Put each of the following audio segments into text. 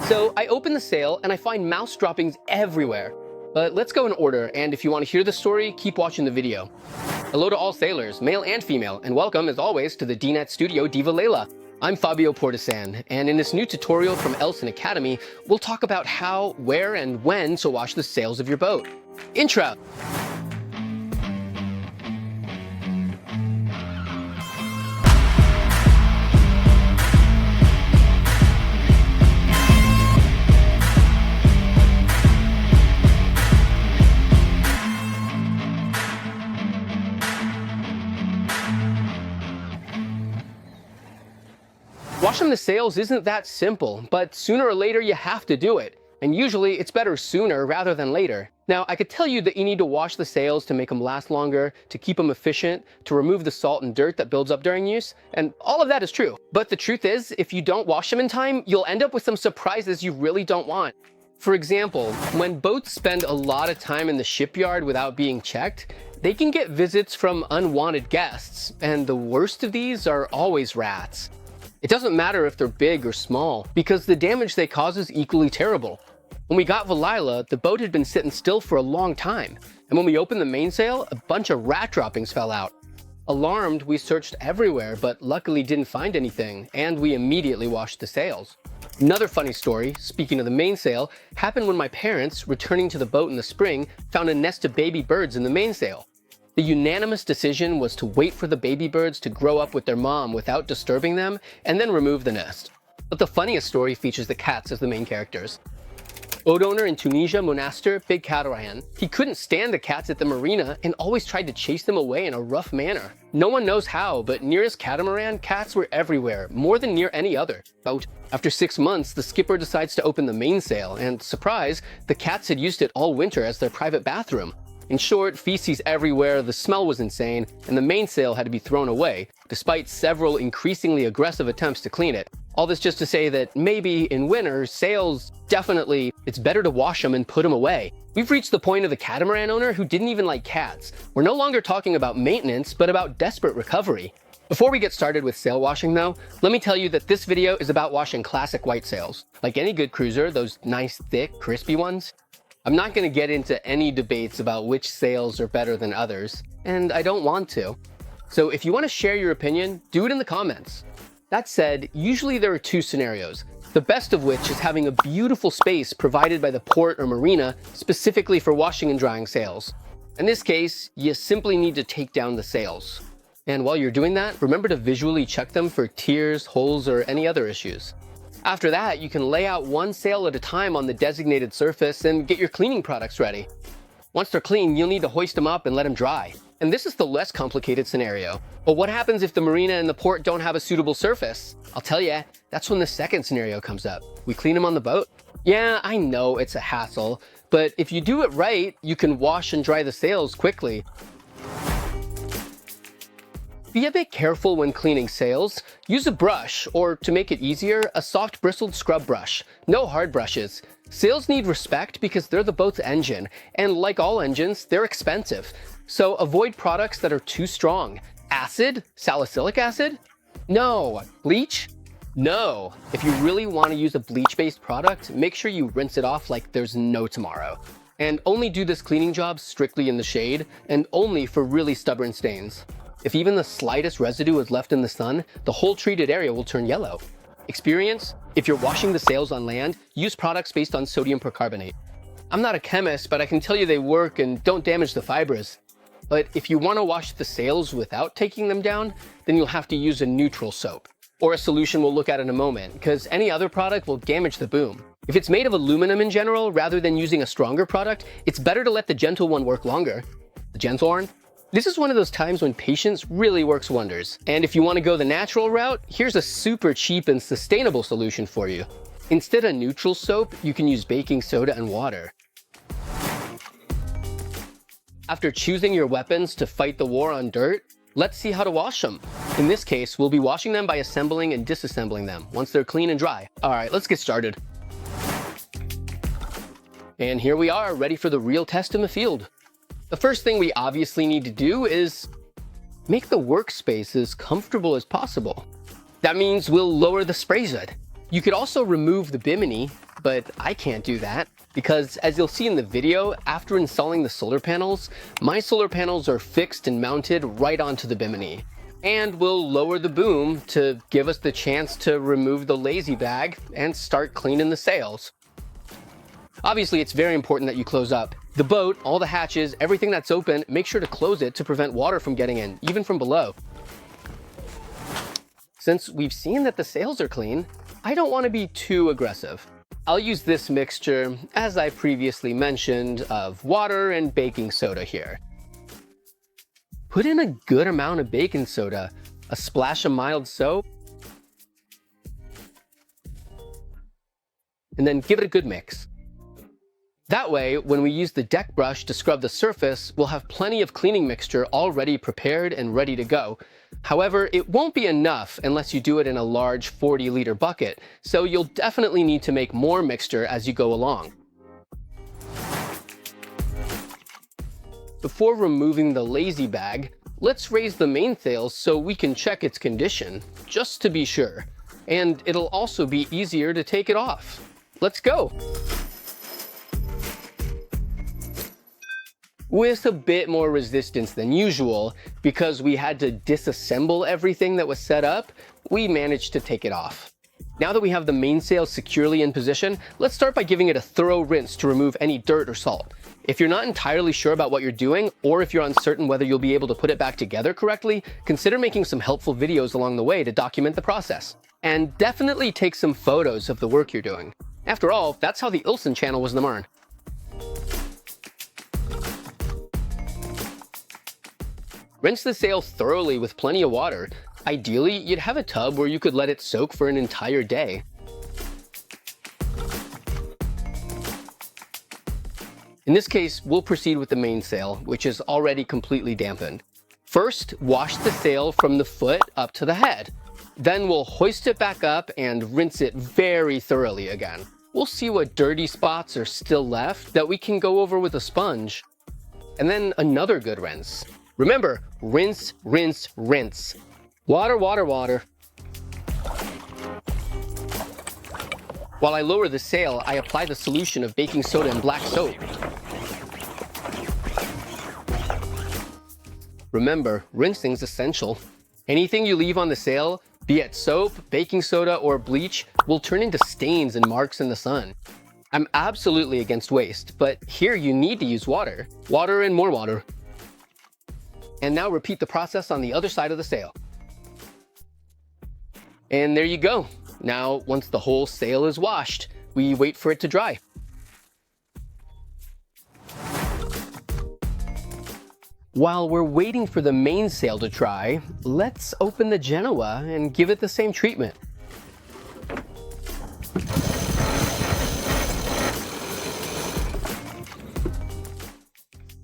So I open the sail and I find mouse droppings everywhere. But let's go in order, and if you want to hear the story, keep watching the video. Hello to all sailors, male and female, and welcome as always to the DNet Studio Diva Layla. I'm Fabio Portesan, and in this new tutorial from Hinelson Academy, we'll talk about how, where, and when to wash the sails of your boat. Intro! Washing the sails isn't that simple, but sooner or later you have to do it. And usually it's better sooner rather than later. Now, I could tell you that you need to wash the sails to make them last longer, to keep them efficient, to remove the salt and dirt that builds up during use, and all of that is true. But the truth is, if you don't wash them in time, you'll end up with some surprises you really don't want. For example, when boats spend a lot of time in the shipyard without being checked, they can get visits from unwanted guests, and the worst of these are always rats. It doesn't matter if they're big or small, because the damage they cause is equally terrible. When we got Valila, the boat had been sitting still for a long time, and when we opened the mainsail, a bunch of rat droppings fell out. Alarmed, we searched everywhere, but luckily didn't find anything, and we immediately washed the sails. Another funny story, speaking of the mainsail, happened when my parents, returning to the boat in the spring, found a nest of baby birds in the mainsail. The unanimous decision was to wait for the baby birds to grow up with their mom without disturbing them, and then remove the nest. But the funniest story features the cats as the main characters. Boat owner in Tunisia, Monaster, Big Catamaran. He couldn't stand the cats at the marina and always tried to chase them away in a rough manner. No one knows how, but near his catamaran, cats were everywhere, more than near any other boat. After 6 months, the skipper decides to open the mainsail, and surprise, the cats had used it all winter as their private bathroom. In short, feces everywhere, the smell was insane, and the mainsail had to be thrown away, despite several increasingly aggressive attempts to clean it. All this just to say that maybe in winter, sails, definitely, it's better to wash them and put them away. We've reached the point of the catamaran owner who didn't even like cats. We're no longer talking about maintenance, but about desperate recovery. Before we get started with sail washing though, let me tell you that this video is about washing classic white sails. Like any good cruiser, those nice, thick, crispy ones. I'm not going to get into any debates about which sails are better than others, and I don't want to. So if you want to share your opinion, do it in the comments. That said, usually there are two scenarios, the best of which is having a beautiful space provided by the port or marina specifically for washing and drying sails. In this case, you simply need to take down the sails. And while you're doing that, remember to visually check them for tears, holes, or any other issues. After that, you can lay out one sail at a time on the designated surface and get your cleaning products ready. Once they're clean, you'll need to hoist them up and let them dry. And this is the less complicated scenario. But what happens if the marina and the port don't have a suitable surface? I'll tell you, that's when the second scenario comes up. We clean them on the boat. Yeah, I know it's a hassle, but if you do it right, you can wash and dry the sails quickly. Be a bit careful when cleaning sails. Use a brush, or to make it easier, a soft bristled scrub brush. No hard brushes. Sails need respect because they're the boat's engine, and like all engines, they're expensive. So avoid products that are too strong. Acid? Salicylic acid? No. Bleach? No. If you really want to use a bleach-based product, make sure you rinse it off like there's no tomorrow. And only do this cleaning job strictly in the shade, and only for really stubborn stains. If even the slightest residue is left in the sun, the whole treated area will turn yellow. Experience? If you're washing the sails on land, use products based on sodium percarbonate. I'm not a chemist, but I can tell you they work and don't damage the fibers. But if you want to wash the sails without taking them down, then you'll have to use a neutral soap. Or a solution we'll look at in a moment, because any other product will damage the boom. If it's made of aluminum in general, rather than using a stronger product, it's better to let the gentle one work longer. The gentle one? This is one of those times when patience really works wonders. And if you want to go the natural route, here's a super cheap and sustainable solution for you. Instead of neutral soap, you can use baking soda and water. After choosing your weapons to fight the war on dirt, let's see how to wash them. In this case, we'll be washing them by assembling and disassembling them once they're clean and dry. All right, let's get started. And here we are, ready for the real test in the field. The first thing we obviously need to do is make the workspace as comfortable as possible. That means we'll lower the spray hood. You could also remove the bimini, but I can't do that because, as you'll see in the video, after installing the solar panels, my solar panels are fixed and mounted right onto the bimini. And we'll lower the boom to give us the chance to remove the lazy bag and start cleaning the sails. Obviously, it's very important that you close up. The boat, all the hatches, everything that's open, make sure to close it to prevent water from getting in, even from below. Since we've seen that the sails are clean, I don't want to be too aggressive. I'll use this mixture, as I previously mentioned, of water and baking soda here. Put in a good amount of baking soda, a splash of mild soap, and then give it a good mix. That way, when we use the deck brush to scrub the surface, we'll have plenty of cleaning mixture already prepared and ready to go. However, it won't be enough unless you do it in a large 40-liter bucket, so you'll definitely need to make more mixture as you go along. Before removing the lazy bag, let's raise the mainsail so we can check its condition, just to be sure. And it'll also be easier to take it off. Let's go! With a bit more resistance than usual, because we had to disassemble everything that was set up, we managed to take it off. Now that we have the mainsail securely in position, let's start by giving it a thorough rinse to remove any dirt or salt. If you're not entirely sure about what you're doing, or if you're uncertain whether you'll be able to put it back together correctly, consider making some helpful videos along the way to document the process. And definitely take some photos of the work you're doing. After all, that's how the Hinelson channel was born. Rinse the sail thoroughly with plenty of water. Ideally, you'd have a tub where you could let it soak for an entire day. In this case, we'll proceed with the mainsail, which is already completely dampened. First, wash the sail from the foot up to the head. Then we'll hoist it back up and rinse it very thoroughly again. We'll see what dirty spots are still left that we can go over with a sponge. And then another good rinse. Remember, rinse, rinse, rinse. Water, water, water. While I lower the sail, I apply the solution of baking soda and black soap. Remember, rinsing's essential. Anything you leave on the sail, be it soap, baking soda, or bleach, will turn into stains and marks in the sun. I'm absolutely against waste, but here you need to use water. Water and more water. And now repeat the process on the other side of the sail. And there you go. Now, once the whole sail is washed, we wait for it to dry. While we're waiting for the mainsail to dry, let's open the Genoa and give it the same treatment.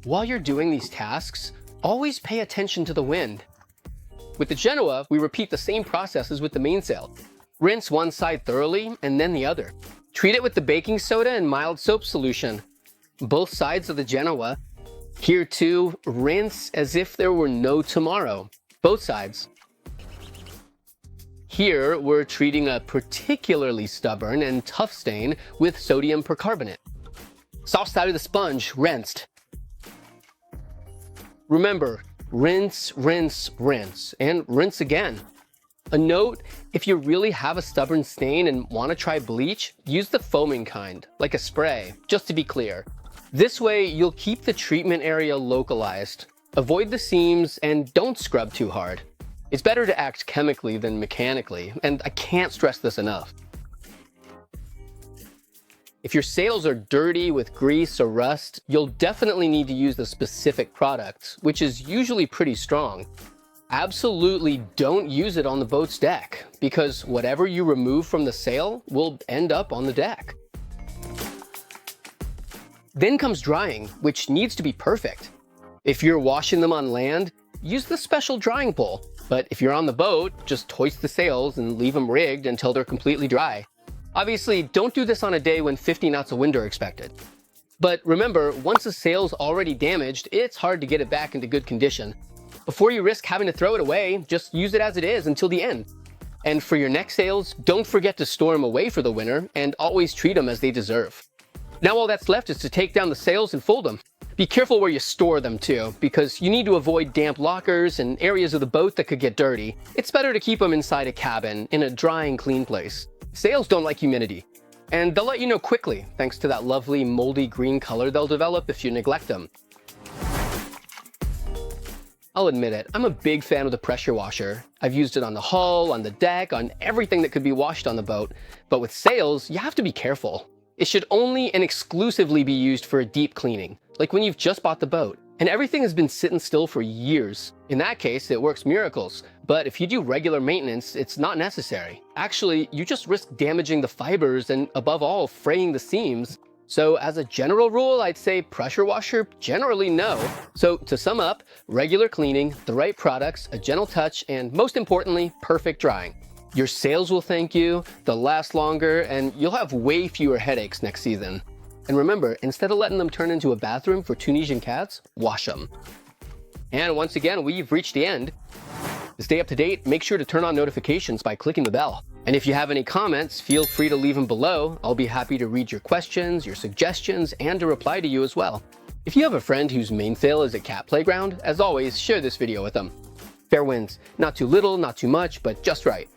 While you're doing these tasks, always pay attention to the wind. With the Genoa, we repeat the same process as with the mainsail. Rinse one side thoroughly and then the other. Treat it with the baking soda and mild soap solution. Both sides of the Genoa. Here too, rinse as if there were no tomorrow. Both sides. Here, we're treating a particularly stubborn and tough stain with sodium percarbonate. Soft side of the sponge, rinsed. Remember, rinse, rinse, rinse, and rinse again. A note, if you really have a stubborn stain and want to try bleach, use the foaming kind, like a spray, just to be clear. This way, you'll keep the treatment area localized. Avoid the seams and don't scrub too hard. It's better to act chemically than mechanically, and I can't stress this enough. If your sails are dirty with grease or rust, you'll definitely need to use the specific product, which is usually pretty strong. Absolutely don't use it on the boat's deck, because whatever you remove from the sail will end up on the deck. Then comes drying, which needs to be perfect. If you're washing them on land, use the special drying pole. But if you're on the boat, just hoist the sails and leave them rigged until they're completely dry. Obviously, don't do this on a day when 50 knots of wind are expected. But remember, once a sail's already damaged, it's hard to get it back into good condition. Before you risk having to throw it away, just use it as it is until the end. And for your next sails, don't forget to store them away for the winter and always treat them as they deserve. Now all that's left is to take down the sails and fold them. Be careful where you store them too, because you need to avoid damp lockers and areas of the boat that could get dirty. It's better to keep them inside a cabin, in a dry and clean place. Sails don't like humidity, and they'll let you know quickly thanks to that lovely moldy green color they'll develop if you neglect them. I'll admit it, I'm a big fan of the pressure washer. I've used it on the hull, on the deck, on everything that could be washed on the boat. But with sails, you have to be careful. It should only and exclusively be used for a deep cleaning, like when you've just bought the boat, and everything has been sitting still for years. In that case, it works miracles. But if you do regular maintenance, it's not necessary. Actually, you just risk damaging the fibers and, above all, fraying the seams. So as a general rule, I'd say pressure washer, generally no. So to sum up, regular cleaning, the right products, a gentle touch, and most importantly, perfect drying. Your sails will thank you, they'll last longer, and you'll have way fewer headaches next season. And remember, instead of letting them turn into a bathroom for Tunisian cats, wash them. And once again, we've reached the end. To stay up to date, make sure to turn on notifications by clicking the bell. And if you have any comments, feel free to leave them below. I'll be happy to read your questions, your suggestions, and to reply to you as well. If you have a friend whose mainsail is a cat playground, as always, share this video with them. Fair winds. Not too little, not too much, but just right.